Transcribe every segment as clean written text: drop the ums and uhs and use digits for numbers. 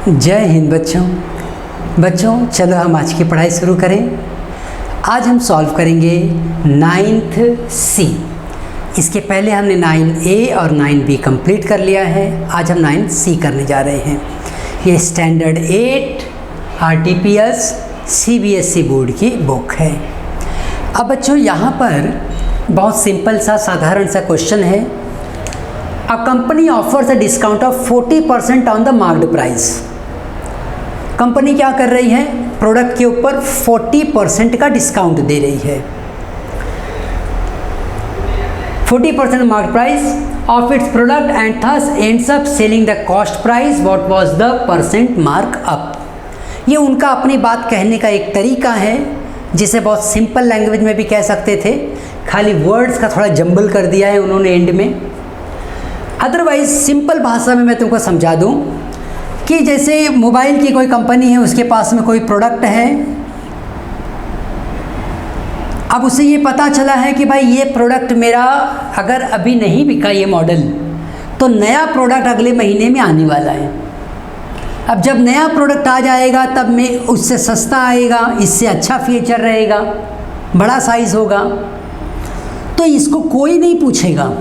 जय हिंद बच्चों चलो हम आज की पढ़ाई शुरू करें। आज हम सॉल्व करेंगे 9th C। इसके पहले हमने 9A और 9B कंप्लीट कर लिया है। आज हम 9C करने जा रहे हैं। ये स्टैंडर्ड 8 RTPS CBSE बोर्ड की बुक है। अब बच्चों यहाँ पर बहुत सिंपल सा साधारण सा क्वेश्चन है। A company offers a discount of 40% on the marked price. Company क्या कर रही है, प्रोडक्ट के ऊपर 40% का डिस्काउंट दे रही है। 40% marked price of its product and thus ends up selling the cost price what was the percent mark up. ये उनका अपनी बात कहने का एक तरीका है, जिसे बहुत सिंपल लैंग्वेज में भी कह सकते थे, खाली वर्ड्स का थोड़ा जंबल कर दिया है उन्होंने एंड में। अदरवाइज सिंपल भाषा में मैं तुमको समझा दूं कि जैसे मोबाइल की कोई कंपनी है, उसके पास में कोई प्रोडक्ट है। अब उसे ये पता चला है कि भाई ये प्रोडक्ट मेरा अगर अभी नहीं बिका ये मॉडल, तो नया प्रोडक्ट अगले महीने में आने वाला है। अब जब नया प्रोडक्ट आ जाएगा तब में उससे सस्ता आएगा, इससे अच्छा फीचर रहेगा, बड़ा साइज़ होगा, तो इसको कोई नहीं पूछेगा।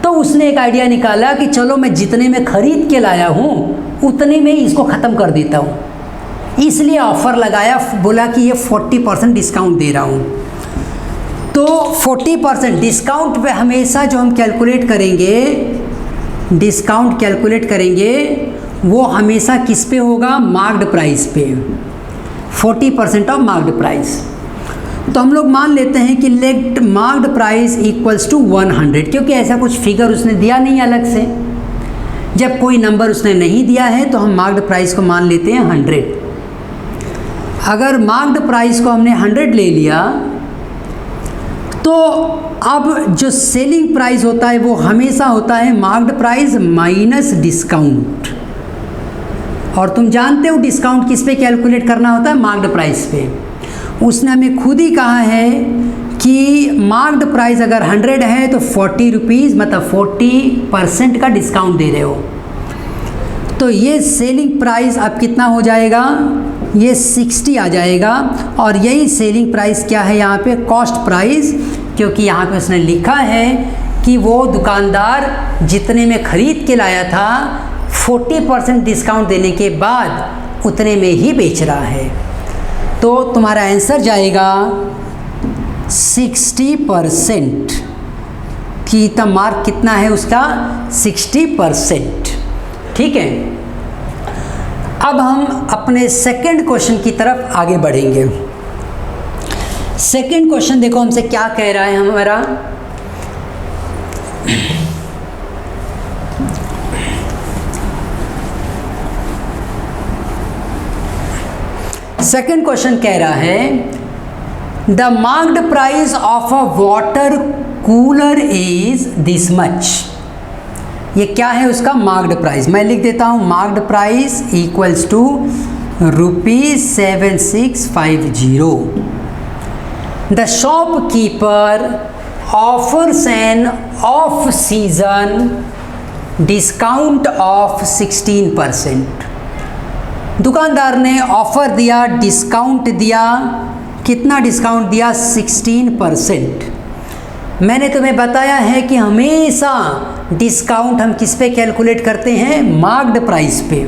तो उसने एक आइडिया निकाला कि चलो मैं जितने में ख़रीद के लाया हूँ उतने में ही इसको ख़त्म कर देता हूँ, इसलिए ऑफ़र लगाया, बोला कि ये 40% डिस्काउंट दे रहा हूँ। तो 40% डिस्काउंट पे हमेशा जो हम कैलकुलेट करेंगे वो हमेशा किस पे होगा, मार्क्ड प्राइस पे, 40% ऑफ मार्क्ड प्राइस। तो हम लोग मान लेते हैं कि let marked price equals to 100, क्योंकि ऐसा कुछ फिगर उसने दिया नहीं अलग से। जब कोई नंबर उसने नहीं दिया है तो हम मार्क्ड प्राइस को मान लेते हैं 100। अगर मार्क्ड प्राइस को हमने 100 ले लिया तो अब जो सेलिंग प्राइस होता है वो हमेशा होता है मार्क्ड प्राइस माइनस डिस्काउंट। और तुम जानते हो डिस्काउंट किस पे कैलकुलेट करना होता है, मार्क्ड प्राइस पे। उसने हमें खुद ही कहा है कि मार्क्ड प्राइस अगर 100 है तो 40 रुपीज़, मतलब 40% का डिस्काउंट दे रहे हो। तो ये सेलिंग प्राइस अब कितना हो जाएगा, ये 60 आ जाएगा। और यही सेलिंग प्राइस क्या है यहाँ पे, कॉस्ट प्राइस, क्योंकि यहाँ पे उसने लिखा है कि वो दुकानदार जितने में ख़रीद के लाया था 40% डिस्काउंट देने के बाद उतने में ही बेच रहा है। तो तुम्हारा आंसर जाएगा 60%। कि तब मार्क कितना है उसका, 60%। ठीक है। अब हम अपने सेकंड क्वेश्चन की तरफ आगे बढ़ेंगे। सेकंड क्वेश्चन देखो हमसे क्या कह रहा है हमारा, सेकेंड क्वेश्चन कह रहा है the marked price of a water cooler is this much. ये क्या है उसका मार्क्ड प्राइस, मैं लिख देता हूँ marked price equals to ₹7650। The shopkeeper offers an off season discount of 16%। दुकानदार ने ऑफ़र दिया, डिस्काउंट दिया, कितना डिस्काउंट दिया, 16%। मैंने तुम्हें बताया है कि हमेशा डिस्काउंट हम किस पे कैलकुलेट करते हैं, मार्क्ड प्राइस पे।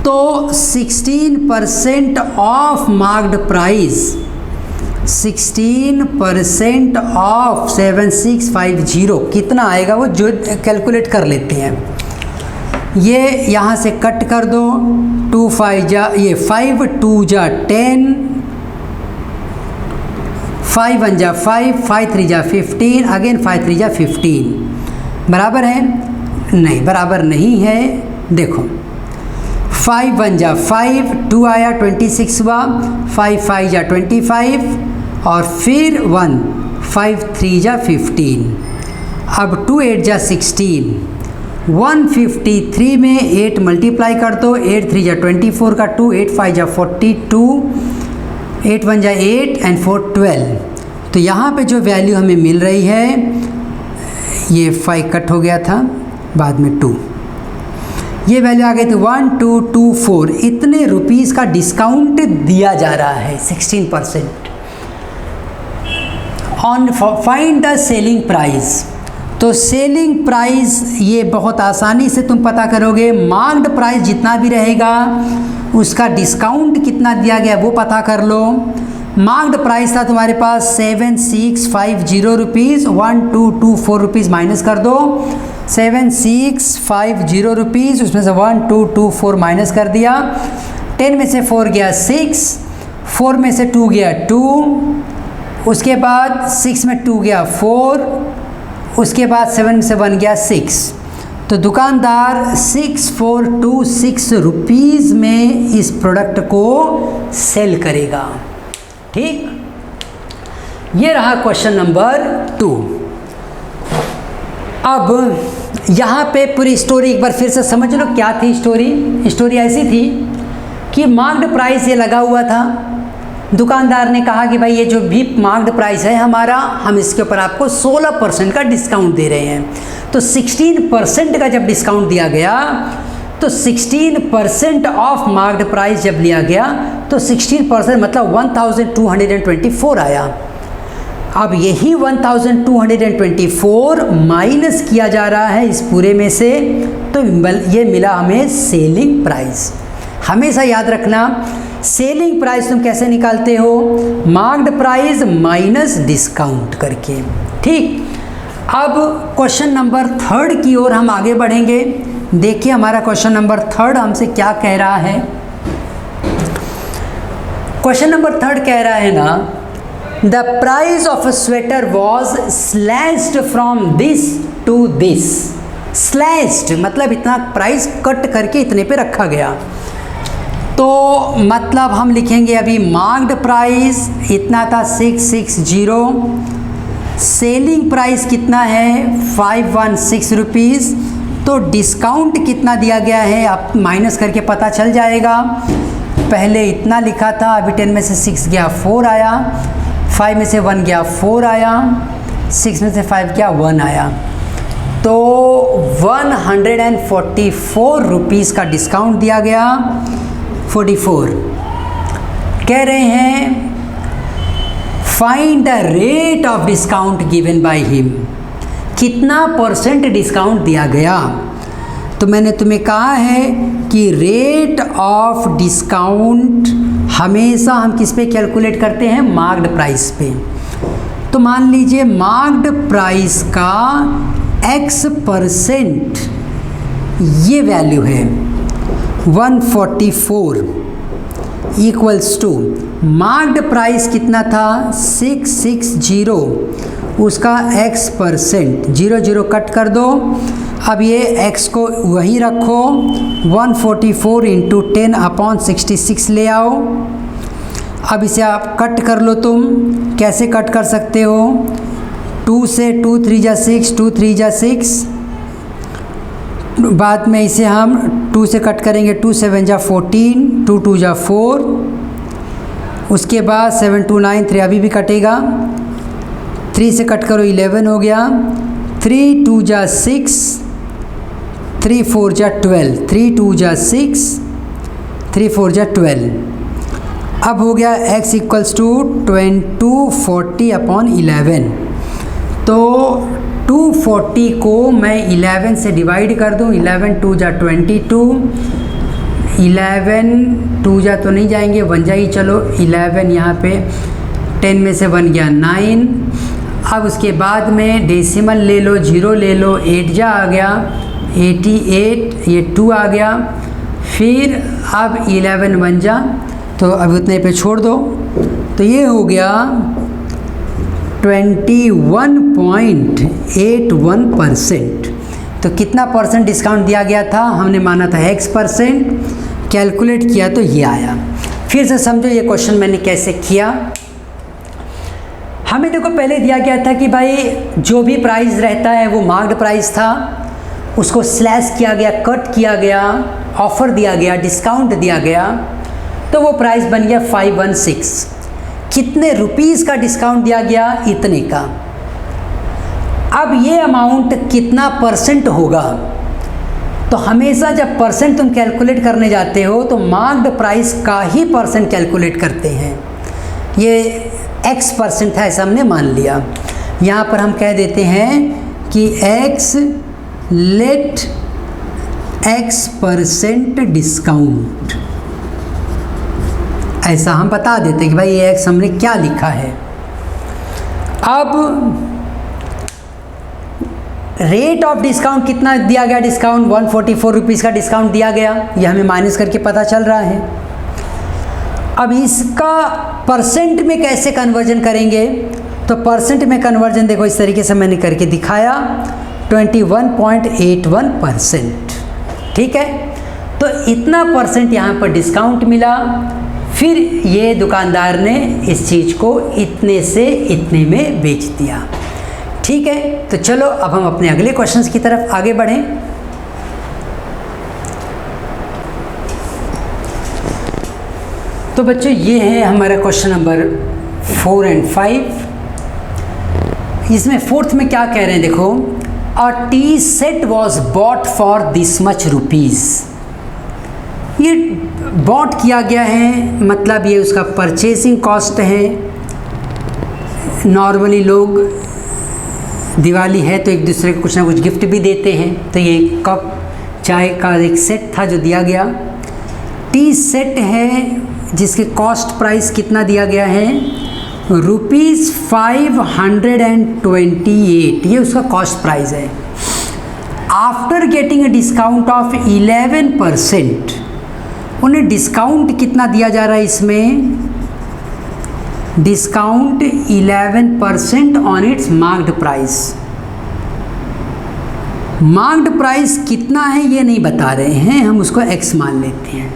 तो 16% ऑफ मार्क्ड प्राइस, 16% ऑफ 7650 कितना आएगा वो जो कैलकुलेट कर लेते हैं। ये यहाँ से कट कर दो, 2 5 जा, ये 5 2 जा 10, 5 1 जा 5, 5 3 जा 15, अगेन 5 3 जा 15। बराबर है? नहीं, बराबर नहीं है। देखो 5 1 जा 5, 2 आया 26 हुआ, 5 5 जा 25 और फिर 1, 5 3 जा 15। अब 2 8 जा 16, 153 में 8 मल्टीप्लाई कर दो, 8 3 जा 24 का 2, 8 5 जा 42, 8 1 जा 8 एंड 4 12। तो यहाँ पे जो वैल्यू हमें मिल रही है, ये 5 कट हो गया था बाद में 2, ये वैल्यू आ गई थी 1224, इतने रुपीस का डिस्काउंट दिया जा रहा है 16% on. Find the selling price, तो सेलिंग प्राइस ये बहुत आसानी से तुम पता करोगे, मार्क्ड प्राइस जितना भी रहेगा उसका डिस्काउंट कितना दिया गया वो पता कर लो। मार्क्ड प्राइस था तुम्हारे पास 7650 रुपीज़, 1224 रुपीज़ माइनस कर दो, 7650 रुपीज़, उसमें से 1224 माइनस कर दिया, 10 में से 4 गया 6, 4 में से 2 गया 2, उसके बाद 6 में 2 गया 4, उसके बाद 7 में से 1 गया 6। तो दुकानदार 6426 रुपीज़ में इस प्रोडक्ट को सेल करेगा। ठीक, ये रहा क्वेश्चन नंबर 2। अब यहाँ पे पूरी स्टोरी एक बार फिर से समझ लो क्या थी स्टोरी। स्टोरी ऐसी थी कि मार्क्ड प्राइस ये लगा हुआ था, दुकानदार ने कहा कि भाई ये जो भी मार्क्ड प्राइस है हमारा, हम इसके ऊपर आपको 16% का डिस्काउंट दे रहे हैं। तो 16% का जब डिस्काउंट दिया गया तो 16% ऑफ मार्क्ड प्राइस जब लिया गया तो 16% मतलब 1224 आया। अब यही 1224 माइनस किया जा रहा है इस पूरे में से, तो ये मिला हमें सेलिंग प्राइस। हमेशा याद रखना सेलिंग प्राइस तुम कैसे निकालते हो, मार्क्ड प्राइस माइनस डिस्काउंट करके। ठीक, अब क्वेश्चन नंबर 3 की ओर हम आगे बढ़ेंगे। देखिए हमारा क्वेश्चन नंबर 3 हमसे क्या कह रहा है। क्वेश्चन नंबर 3 कह रहा है ना, the price of a sweater was slashed from this to this. Slashed मतलब इतना प्राइस कट करके इतने पे रखा गया। तो मतलब हम लिखेंगे अभी मार्क्ड प्राइस इतना था 660, सेलिंग प्राइस कितना है 516 रुपीज़, तो डिस्काउंट कितना दिया गया है आप माइनस करके पता चल जाएगा। पहले इतना लिखा था, अभी 10 में से 6 गया 4 आया, 5 में से 1 गया 4 आया, 6 में से 5 गया 1 आया। तो 144 रुपीज़ का डिस्काउंट दिया गया। 44 कह रहे हैं find the rate of discount given by him, कितना परसेंट डिस्काउंट दिया गया। तो मैंने तुम्हें कहा है कि रेट ऑफ डिस्काउंट हमेशा हम किस पे कैलकुलेट करते हैं, मार्क्ड प्राइस पे। तो मान लीजिए मार्क्ड प्राइस का x% ये वैल्यू है 144 इक्वल्स टू मार्क्ड प्राइस कितना था 660, उसका x%, 0 0 कट कर दो। अब ये x को वही रखो, 144 इंटू 10/66 ले आओ। अब इसे आप कट कर लो। तुम कैसे कट कर सकते हो, 2 से 2 3 जा 6, 2 3 जा 6, बाद में इसे हम 2 से कट करेंगे, 2 7 जा 14, 2 2 जा 4, उसके बाद 7 2 9 3 अभी भी कटेगा, 3 से कट करो 11 हो गया, 3 2 जा 6, 3 4 जा 12, 3 2 जा 6, 3 4 जा 12। अब हो गया x इक्वल्स टू 240/11। तो 240 को मैं 11 से डिवाइड कर दूं, 11 2 जा 22, 11 2 जा तो नहीं जाएंगे, 1 जा ही चलो, 11 यहाँ पे 10 में से 1 गया 9। अब उसके बाद में डेसिमल ले लो, 0 ले लो, 8 जा आ गया 88, ये 2 आ गया। फिर अब 11 1 जा, तो अब उतने पे छोड़ दो, तो ये हो गया 21.81%। तो कितना परसेंट डिस्काउंट दिया गया था, हमने माना था x%, कैलकुलेट किया तो ये आया। फिर से समझो ये क्वेश्चन मैंने कैसे किया। हमें देखो पहले दिया गया था कि भाई जो भी प्राइस रहता है वो मार्क्ड प्राइस था, उसको स्लैश किया गया, कट किया गया, ऑफ़र दिया गया, डिस्काउंट दिया गया, तो वो प्राइस बन गया 516। कितने रुपीस का डिस्काउंट दिया गया, इतने का। अब ये अमाउंट कितना परसेंट होगा, तो हमेशा जब परसेंट तुम कैलकुलेट करने जाते हो तो मार्क्ड प्राइस का ही परसेंट कैलकुलेट करते हैं। ये x% था ऐसा हमने मान लिया। यहाँ पर हम कह देते हैं कि x लेट x% डिस्काउंट, ऐसा हम बता देते हैं कि भाई ये x हमने क्या लिखा है। अब रेट ऑफ डिस्काउंट कितना दिया गया, डिस्काउंट 144 रुपीज़ का डिस्काउंट दिया गया, ये हमें माइनस करके पता चल रहा है। अब इसका परसेंट में कैसे कन्वर्जन करेंगे, तो परसेंट में कन्वर्जन देखो इस तरीके से मैंने करके दिखाया, 21.81%। ठीक है, तो इतना परसेंट यहाँ पर डिस्काउंट मिला, फिर ये दुकानदार ने इस चीज़ को इतने से इतने में बेच दिया। ठीक है, तो चलो अब हम अपने अगले क्वेश्चंस की तरफ आगे बढ़ें। तो बच्चों ये है हमारा क्वेश्चन नंबर 4 और 5। इसमें फोर्थ में क्या कह रहे हैं, देखो, a tea set was bought for this much rupees. ये बॉट किया गया है, मतलब ये उसका परचेसिंग कॉस्ट है। नॉर्मली लोग दिवाली है तो एक दूसरे को कुछ ना कुछ गिफ्ट भी देते हैं, तो ये कप चाय का एक सेट था जो दिया गया। टी सेट है जिसके कॉस्ट प्राइस कितना दिया गया है, ₹528, ये उसका कॉस्ट प्राइस है। After getting a discount of 11%, उन्हें डिस्काउंट कितना दिया जा रहा है इसमें, discount 11% on it's marked price. Marked price कितना है ये नहीं बता रहे हैं, हम उसको x मान लेते हैं।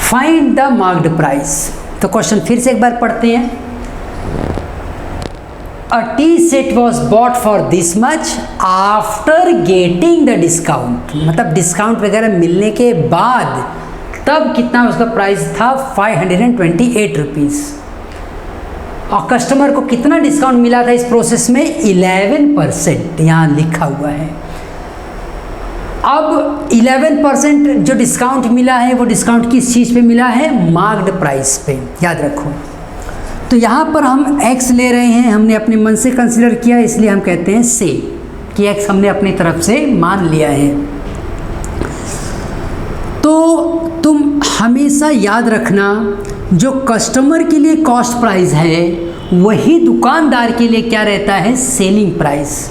Find the marked price. तो क्वेश्चन फिर से एक बार पढ़ते हैं। A tea set was bought for this much after getting the discount, मतलब डिस्काउंट वगैरह मिलने के बाद तब कितना उसका प्राइस था, 528 रुपीज़। और कस्टमर को कितना डिस्काउंट मिला था इस प्रोसेस में, 11%, यहाँ लिखा हुआ है। अब 11% जो डिस्काउंट मिला है वो डिस्काउंट किस चीज़ पे मिला है, मार्क्ड प्राइस पे, याद रखो। तो यहाँ पर हम x ले रहे हैं, हमने अपने मन से कंसिडर किया, इसलिए हम कहते हैं से कि x हमने अपनी तरफ से मान लिया है। तो तुम हमेशा याद रखना, जो कस्टमर के लिए कॉस्ट प्राइस है वही दुकानदार के लिए क्या रहता है, सेलिंग प्राइस।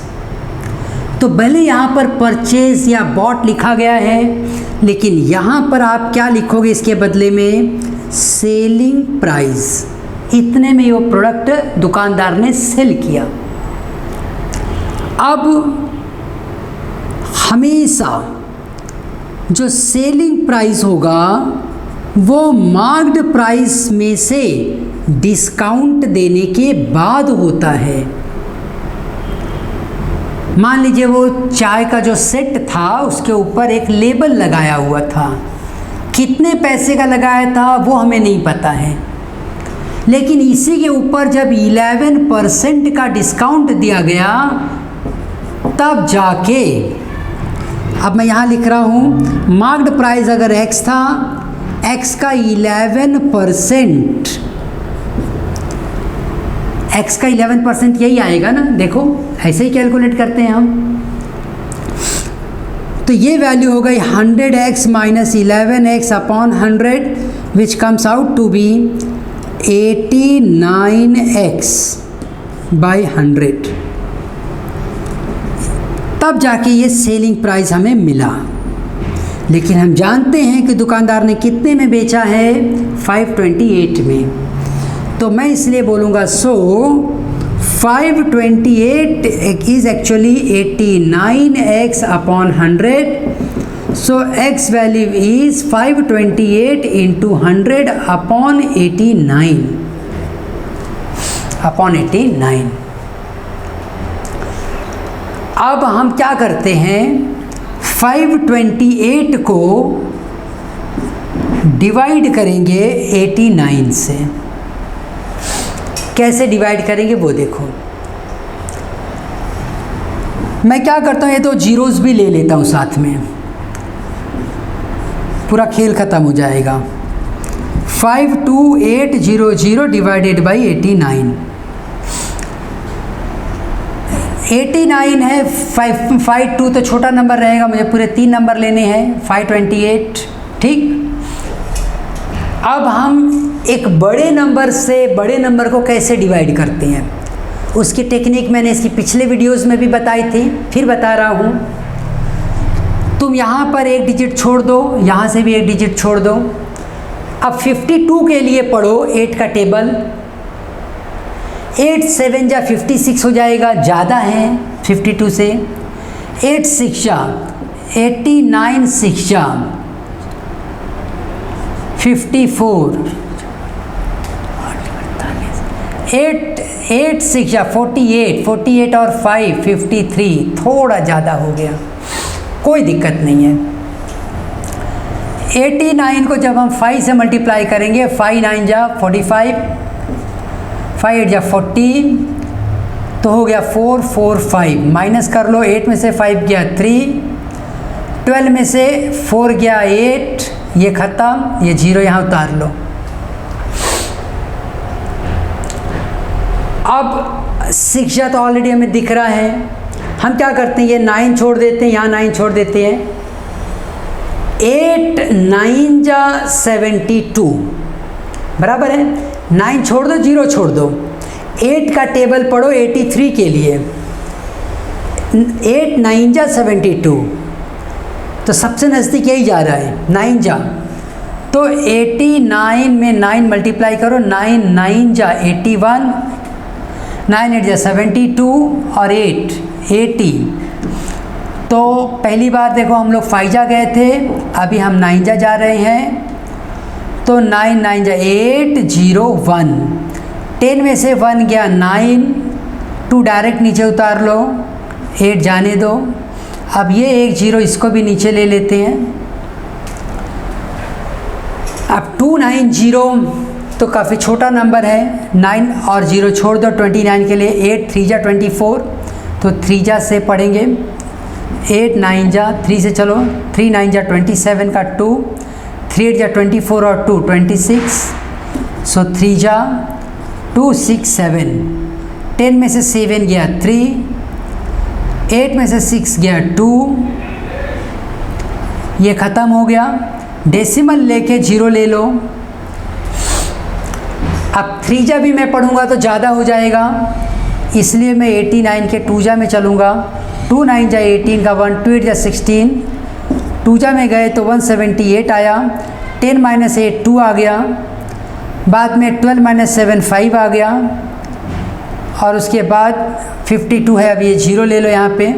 तो भले यहाँ पर परचेज या बॉट लिखा गया है, लेकिन यहाँ पर आप क्या लिखोगे इसके बदले में, सेलिंग प्राइस। इतने में वो प्रोडक्ट दुकानदार ने सेल किया। अब हमेशा जो सेलिंग प्राइस होगा वो मार्क्ड प्राइस में से डिस्काउंट देने के बाद होता है। मान लीजिए वो चाय का जो सेट था उसके ऊपर एक लेबल लगाया हुआ था, कितने पैसे का लगाया था वो हमें नहीं पता है, लेकिन इसी के ऊपर जब 11% का डिस्काउंट दिया गया तब जाके, अब मैं यहाँ लिख रहा हूँ, मार्क्ड प्राइस अगर x था, x का 11%, x का 11% यही आएगा ना, देखो ऐसे ही कैलकुलेट करते हैं हम। तो ये वैल्यू हो गई 100x minus 11x upon 100 which comes out to be 89x by 100। तब जाके ये सेलिंग प्राइस हमें मिला। लेकिन हम जानते हैं कि दुकानदार ने कितने में बेचा है, 528 में। तो मैं इसलिए बोलूँगा सो 528 is actually 89x upon 100। So x value is 528 into 100 upon 89। अब हम क्या करते हैं, 528 को डिवाइड करेंगे 89 से। कैसे डिवाइड करेंगे वो देखो। मैं क्या करता हूँ, ये तो जीरोस भी ले लेता हूँ साथ में, पूरा खेल ख़त्म हो जाएगा। 52800 डिवाइडेड बाई 89, 89 है, 52 तो छोटा नंबर रहेगा, मुझे पूरे 3 नंबर लेने हैं, 528। ठीक, अब हम एक बड़े नंबर से बड़े नंबर को कैसे डिवाइड करते हैं, उसकी टेक्निक मैंने इसकी पिछले वीडियोस में भी बताई थी, फिर बता रहा हूँ। तुम यहाँ पर एक डिजिट छोड़ दो, यहाँ से भी एक डिजिट छोड़ दो। अब 52 के लिए पढ़ो 8 का टेबल, 8 7 जा 56 हो जाएगा, ज़्यादा है 52 से। 8 6 जा 89, 6 जा 54, 8 6 जा 48, 48 और 5 53, थोड़ा ज़्यादा हो गया, कोई दिक्कत नहीं है। 89 को जब हम 5 से मल्टीप्लाई करेंगे, 5 9 जा 45, 5 8 जा 40, तो हो गया 4 4 5, माइनस कर लो, 8 में से 5 गया 3, 12 में से 4 गया 8, ये ख़त्म, ये 0 यहाँ उतार लो। अब 6 जा तो ऑलरेडी हमें दिख रहा है, हम क्या करते हैं, ये 9 छोड़ देते हैं, यहाँ 9 छोड़ देते हैं। 8 9 जा 72 बराबर है, 9 छोड़ दो, 0 छोड़ दो। 8 का टेबल पढ़ो 83 के लिए, 8 9 जा 72, तो सबसे नज़दीक यही जा रहा है 9 जा, तो 89 में 9 मल्टीप्लाई करो, 9 9 जा 81, 9 8 जा 72 और 8 80। तो पहली बार देखो हम लोग 5 जा गए थे, अभी हम 9 जा रहे हैं, तो 9 9 जा 8 0 1, 10 में से 1 गया 9, 2 डायरेक्ट नीचे उतार लो, 8 जाने दो। अब ये एक 0 इसको भी नीचे ले लेते हैं। अब 290 तो काफ़ी छोटा नंबर है, 9 और 0 छोड़ दो 29 के लिए, 8 3 जा 24, तो 3 जा से पढ़ेंगे, 8 9 जा 3 से चलो, 3 9 जा 27 का 2, 3 8 जा 24 और 2 26, सो 3 जा 2 6 7, 10 में से 7 गया 3, 8 में से 6 गया 2, ये ख़त्म हो गया। डेसिमल लेके 0 ले लो। अब 3 जा भी मैं पढ़ूंगा तो ज़्यादा हो जाएगा, इसलिए मैं 89 के 2 जा में चलूँगा। 2 9 जा 18 का 1, 2 8 जा 16, 2 जा में गए तो 178 आया, 10 माइनस 8 2 आ गया, बाद में 12 माइनस 7 5 आ गया, और उसके बाद 52 है, अब ये 0 ले लो यहाँ पे।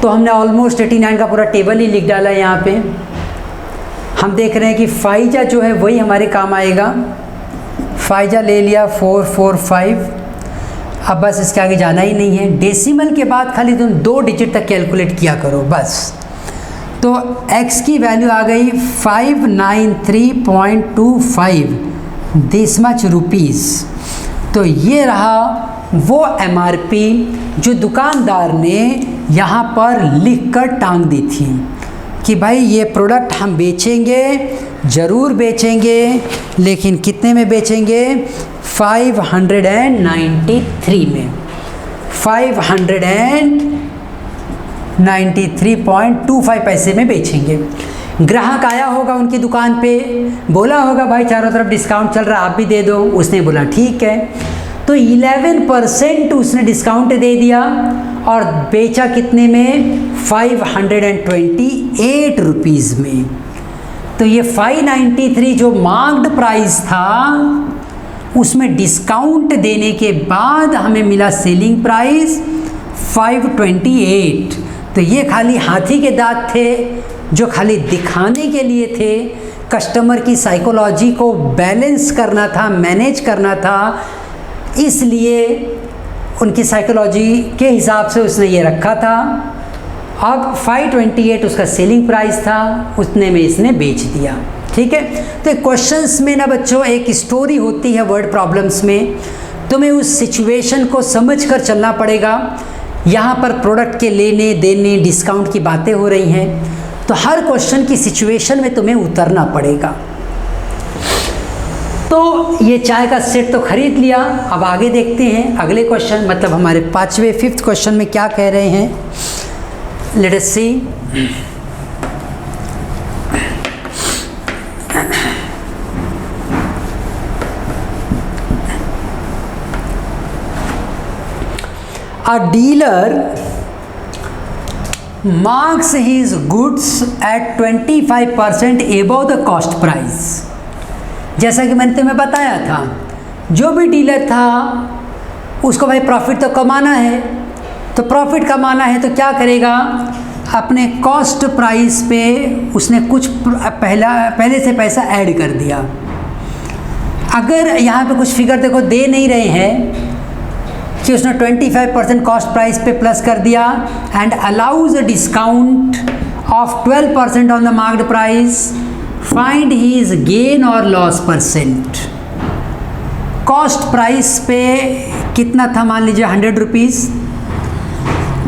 तो हमने ऑलमोस्ट 89 का पूरा टेबल ही लिख डाला है यहाँ पे। हम देख रहे हैं कि 5 जा जो है वही हमारे काम आएगा। 5 जा ले लिया 4 4 5, अब बस इसके आगे जाना ही नहीं है। डेसिमल के बाद खाली तुम 2 डिजिट तक कैलकुलेट किया करो बस। तो x की वैल्यू आ गई 593.25 दिस मच रुपीज़। तो ये रहा वो MRP जो दुकानदार ने यहाँ पर लिख कर टांग दी थी कि भाई ये प्रोडक्ट हम बेचेंगे, ज़रूर बेचेंगे, लेकिन कितने में बेचेंगे? 593 में, 593.25 पैसे में बेचेंगे। ग्राहक आया होगा उनकी दुकान पे, बोला होगा भाई चारों तरफ डिस्काउंट चल रहा है, आप भी दे दो। उसने बोला ठीक है, तो 11% उसने डिस्काउंट दे दिया और बेचा कितने में? 528 रुपीज़ में। तो ये 593 जो मार्क्ड प्राइस था उसमें डिस्काउंट देने के बाद हमें मिला सेलिंग प्राइस 528। तो ये खाली हाथी के दांत थे जो खाली दिखाने के लिए थे, कस्टमर की साइकोलॉजी को बैलेंस करना था, मैनेज करना था, इसलिए उनकी साइकोलॉजी के हिसाब से उसने ये रखा था। अब 528 उसका सेलिंग प्राइस था, उतने में इसने बेच दिया। ठीक है, तो क्वेश्चंस में ना बच्चों एक स्टोरी होती है वर्ड प्रॉब्लम्स में, तुम्हें उस सिचुएशन को समझ कर चलना पड़ेगा। यहाँ पर प्रोडक्ट के लेने देने डिस्काउंट की बातें हो रही हैं, तो हर क्वेश्चन की सिचुएशन में तुम्हें उतरना पड़ेगा। तो ये चाय का सेट तो खरीद लिया, अब आगे देखते हैं अगले क्वेश्चन, मतलब हमारे 5th क्वेश्चन में क्या कह रहे हैं। Let us see. A dealer marks his goods at 25% above the cost price। जैसा कि मैंने तुम्हें बताया था, जो भी डीलर था उसको भाई प्रॉफिट तो कमाना है, तो प्रॉफिट कमाना है तो क्या करेगा, अपने कॉस्ट प्राइस पे उसने कुछ पहले से पैसा ऐड कर दिया। अगर यहाँ पे कुछ फिगर देखो दे नहीं रहे हैं कि उसने 25% कॉस्ट प्राइस पे प्लस कर दिया and allows a discount of 12% on the marked price, find his gain और लॉस परसेंट। कॉस्ट प्राइस पे कितना था, मान लीजिए 100 रुपीज़,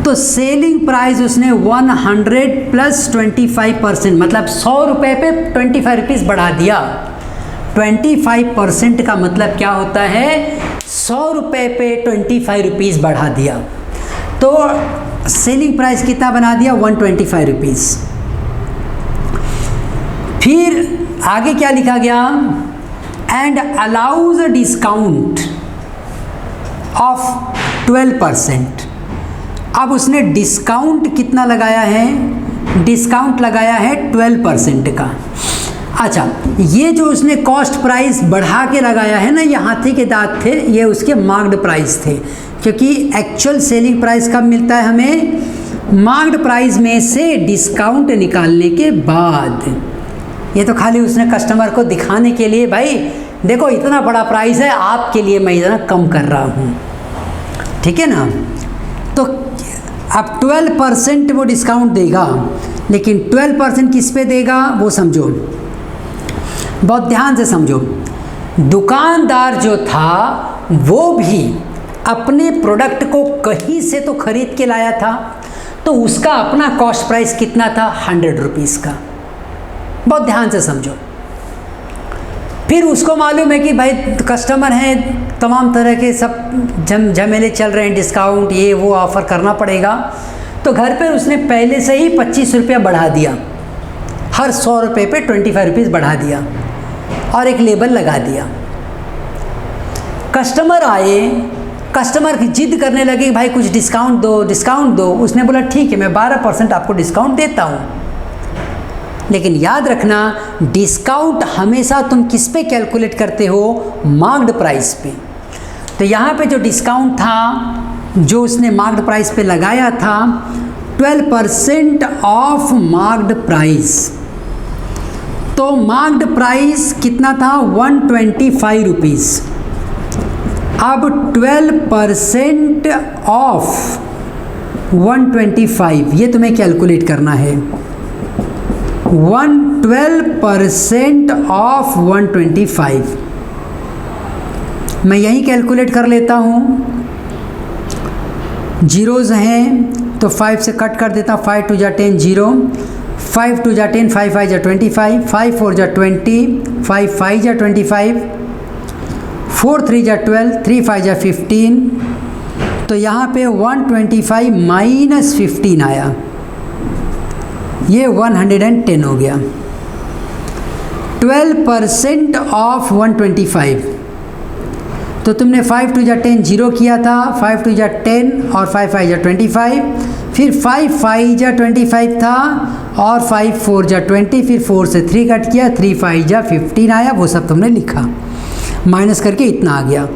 तो सेलिंग प्राइस उसने 100 प्लस 25%, मतलब 100 रुपये पे 25 रुपीज़ बढ़ा दिया। 25% का मतलब क्या होता है, 100 रुपये पे 25 रुपीज़ बढ़ा दिया, तो सेलिंग प्राइस कितना बना दिया, 125 रुपीज़। फिर आगे क्या लिखा गया, and allows a discount of 12%। अब उसने डिस्काउंट कितना लगाया है, डिस्काउंट लगाया है 12% का। अच्छा, ये जो उसने कॉस्ट प्राइस बढ़ा के लगाया है ना, ये हाथी के दांत थे, ये उसके मार्क्ड प्राइस थे, क्योंकि एक्चुअल सेलिंग प्राइस कब मिलता है हमें, मार्क्ड प्राइस में से डिस्काउंट निकालने के बाद। ये तो खाली उसने कस्टमर को दिखाने के लिए, भाई देखो इतना बड़ा प्राइस है, आपके लिए मैं इतना कम कर रहा हूँ, ठीक है ना। तो अब 12% वो डिस्काउंट देगा, लेकिन 12% किस पे देगा वो समझो, बहुत ध्यान से समझो। दुकानदार जो था वो भी अपने प्रोडक्ट को कहीं से तो खरीद के लाया था, तो उसका अपना कॉस्ट प्राइस कितना था, 100 रुपीज़ का। बहुत ध्यान से समझो। फिर उसको मालूम है कि भाई कस्टमर हैं, तमाम तरह के सब झमेले चल रहे हैं, डिस्काउंट ये वो ऑफ़र करना पड़ेगा, तो घर पे उसने पहले से ही 25 रुपया बढ़ा दिया, हर 100 रुपये पे 25 रुपीज़ बढ़ा दिया और एक लेबल लगा दिया। कस्टमर आए, कस्टमर की जिद करने लगे भाई कुछ डिस्काउंट दो, डिस्काउंट दो। उसने बोला ठीक है मैं 12% आपको डिस्काउंट देता हूँ, लेकिन याद रखना डिस्काउंट हमेशा तुम किस पे कैलकुलेट करते हो, मार्क्ड प्राइस पे। तो यहाँ पे जो डिस्काउंट था जो उसने मार्क्ड प्राइस पे लगाया था 12% ऑफ मार्क्ड प्राइस, तो मार्क्ड प्राइस कितना था 125 रुपीज़। अब 12% ऑफ 125 ये तुम्हें कैलकुलेट करना है। 12% ऑफ 125 मैं यही कैलकुलेट कर लेता हूँ, जीरोज़ हैं तो 5 से कट कर देता, 5 2 जा 10 0, 5 2 जा 10, 5 5 जा 25, 5 4 जा 20, 5 5 जा 25, 4 3 जा 12, 3 5 जा 15, तो यहाँ पे 125 माइनस 15 आया, ये 110 हो गया। 12% ऑफ 125, तो तुमने 5 2 जा 10 0 किया था, 5 2 जा 10 और 5 5 जा 25, फिर 5 5 जा 25 था और 5 4 जा 20, फिर 4 से 3 कट किया, 3 5 जा 15 आया, वो सब तुमने लिखा, माइनस करके इतना आ गया।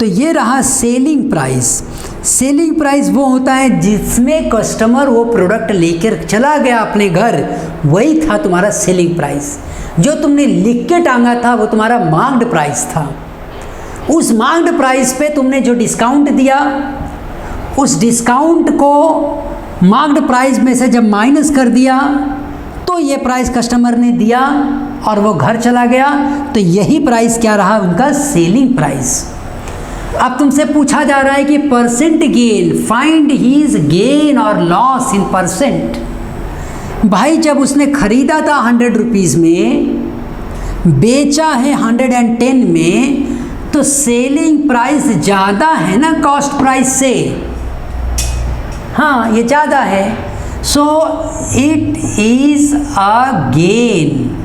तो ये रहा सेलिंग प्राइस। सेलिंग प्राइस वो होता है जिसमें कस्टमर वो प्रोडक्ट लेकर चला गया अपने घर, वही था तुम्हारा सेलिंग प्राइस। जो तुमने लिख के टांगा था वो तुम्हारा मार्क्ड प्राइस था। उस मार्क्ड प्राइस पे तुमने जो डिस्काउंट दिया, उस डिस्काउंट को मार्क्ड प्राइस में से जब माइनस कर दिया तो ये प्राइस कस्टमर ने दिया और वो घर चला गया, तो यही प्राइस क्या रहा उनका सेलिंग प्राइस। अब तुमसे पूछा जा रहा है कि percent gain, find his gain और लॉस इन परसेंट। भाई जब उसने खरीदा था 100 रुपीज़ में, बेचा है 110 में, तो सेलिंग प्राइस ज़्यादा है ना कॉस्ट प्राइस से। हाँ, ये ज़्यादा है, so it is a gain.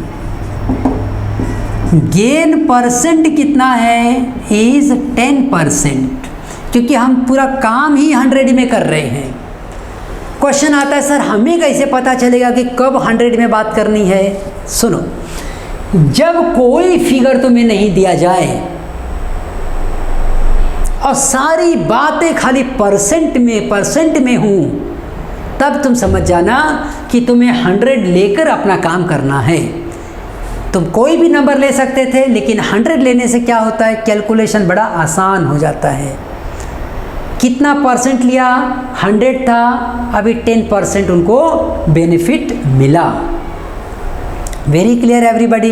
Gain percent कितना है? इज़ 10%, क्योंकि हम पूरा काम ही 100 में कर रहे हैं। क्वेश्चन आता है सर हमें कैसे पता चलेगा कि कब 100 में बात करनी है? सुनो, जब कोई फिगर तुम्हें नहीं दिया जाए और सारी बातें खाली परसेंट में हूँ, तब तुम समझ जाना कि तुम्हें 100 लेकर अपना काम करना है। तुम कोई भी नंबर ले सकते थे, लेकिन 100 लेने से क्या होता है, कैलकुलेशन बड़ा आसान हो जाता है। कितना परसेंट लिया? 100 था, अभी 10% उनको बेनिफिट मिला। Very clear everybody?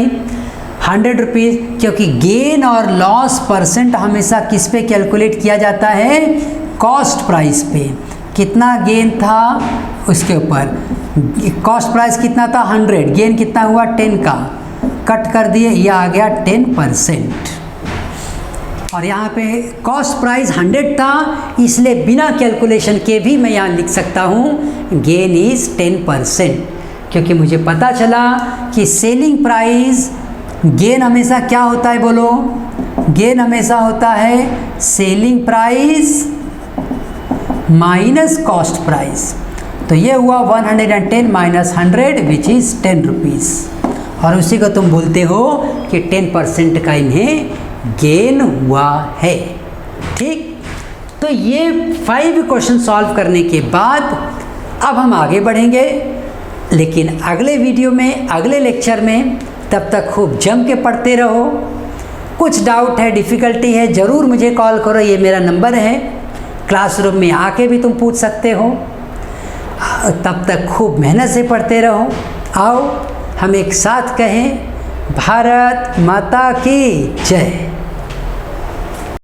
100 रुपीज़, क्योंकि गेन और लॉस परसेंट हमेशा किस पे कैलकुलेट किया जाता है? कॉस्ट प्राइस पे। कितना गेन था उसके ऊपर, कॉस्ट प्राइस कितना था 100, गेन कितना हुआ 10 का, कट कर दिए, यह आ गया 10%। और यहाँ पे कॉस्ट प्राइस 100 था, इसलिए बिना कैलकुलेशन के भी मैं यहाँ लिख सकता हूँ गेन इज़ 10%, क्योंकि मुझे पता चला कि सेलिंग प्राइस, गेन हमेशा क्या होता है बोलो? गेन हमेशा होता है selling price minus cost price. तो ये हुआ 110 माइनस 100 विच इज़ 10 रुपीज़, और उसी को तुम बोलते हो कि 10% का इन्हें गेन हुआ है। ठीक, तो ये 5 क्वेश्चन सॉल्व करने के बाद अब हम आगे बढ़ेंगे, लेकिन अगले वीडियो में, अगले लेक्चर में। तब तक खूब जम के पढ़ते रहो। कुछ डाउट है, डिफ़िकल्टी है, ज़रूर मुझे कॉल करो, ये मेरा नंबर है। क्लासरूम में आके भी तुम पूछ सकते हो। तब तक खूब मेहनत से पढ़ते रहो। आओ हम एक साथ कहें, भारत माता की जय।